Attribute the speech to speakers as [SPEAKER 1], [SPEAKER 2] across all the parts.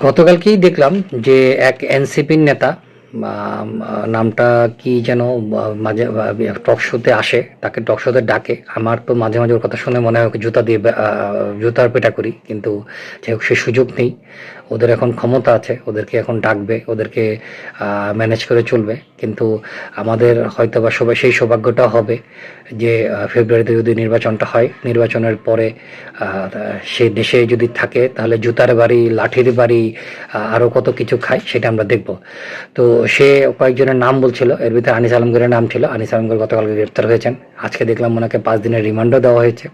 [SPEAKER 1] গতকালকেই দেখলাম যে এক এনসিপির নেতা, নামটা কি যেন, মাঝে টক শোতে আসে, তাকে টক শোতে ডাকে। আমার তো মাঝে মাঝে ওর কথা শুনে মনে হয় ওকে জুতা দিয়ে জুতার পেটা করি, কিন্তু যাই হোক সে সুযোগ নেই। ওদের এখন ক্ষমতা আছে, ওদেরকে এখন ডাকবে, ওদেরকে ম্যানেজ করে চলবে। কিন্তু আমাদের হয়তো বা সবাই সেই সৌভাগ্যটা হবে যে ফেব্রুয়ারিতে যদি নির্বাচনটা হয়, নির্বাচনের পরে সে দেশে যদি থাকে তাহলে জুতার বাড়ি, লাঠির বাড়ি, আরও কত কিছু খায় সেটা আমরা দেখব। তো সে কয়েকজনের নাম বলছিল, এর ভিতরে আনিস আলমগীরের নাম ছিল। আনিস আলমগীর গতকালকে গ্রেপ্তার হয়েছেন, আজকে দেখলাম ওনাকে 5 দিনের রিমান্ডও দেওয়া হয়েছে।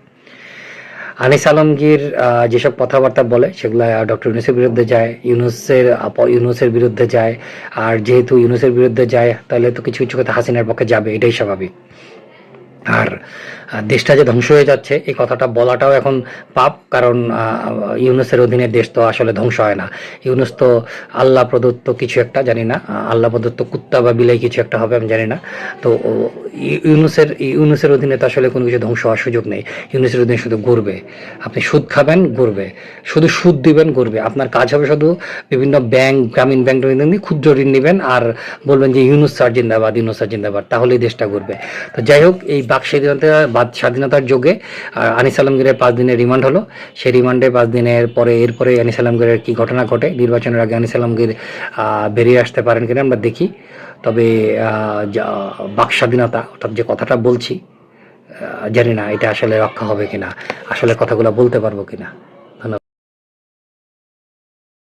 [SPEAKER 1] আনিস আলমগীর যেসব কথাবার্তা বলে সেগুলো ডক্টর ইউনূসের বিরুদ্ধে যায়, ইউনূসের বিরুদ্ধে যায়। আর যেহেতু ইউনূসের বিরুদ্ধে যায় তাহলে তো কিছু কিছু কথা হাসিনার পক্ষে যাবে, এটাই স্বাভাবিক। আর দেশটা যে ধ্বংস হয়ে যাচ্ছে এই কথাটা বলাটাও এখন পাপ, কারণ ইউনূসের অধীনে দেশ তো আসলে ধ্বংস হয় না। ইউনূস তো আল্লাহ প্রদত্ত কিছু একটা, জানি না, আল্লাহ প্রদত্ত কুত্তা বা বিলাই কিছু একটা হবে, আমি জানি না। তো ইউনূসের অধীনে তো আসলে কোনো কিছু ধ্বংস হওয়ার সুযোগ নেই। ইউনূসের অধীনে শুধু ঘুরবে, আপনি সুদ খাবেন ঘুরবে, শুধু সুদ দিবেন ঘুরবে। আপনার কাজ হবে শুধু বিভিন্ন ব্যাংক, গ্রামীণ ব্যাংক ক্ষুদ্র ঋণ নেবেন আর বলবেন যে ইউনূস স্যার জিন্দাবাদ, ইউনূস স্যার জিন্দাবাদ, তাহলেই দেশটা ঘুরবে। তো যাই হোক, এই স্বাধীনতার যোগে আনিস আলমগীরের 5 দিনের রিমান্ড হলো। সেই রিমান্ডে 5 দিনের পরে এরপরে আনিস আলমগীরের কি ঘটনা ঘটে, নির্বাচনের আগে আনিস আলমগীর বেরিয়ে আসতে পারেন কিনা আমরা দেখি। তবে বাক স্বাধীনতা, অর্থাৎ যে কথাটা বলছি, জানি না এটা আসলে রক্ষা হবে কিনা, আসলে কথাগুলো বলতে পারবো কিনা।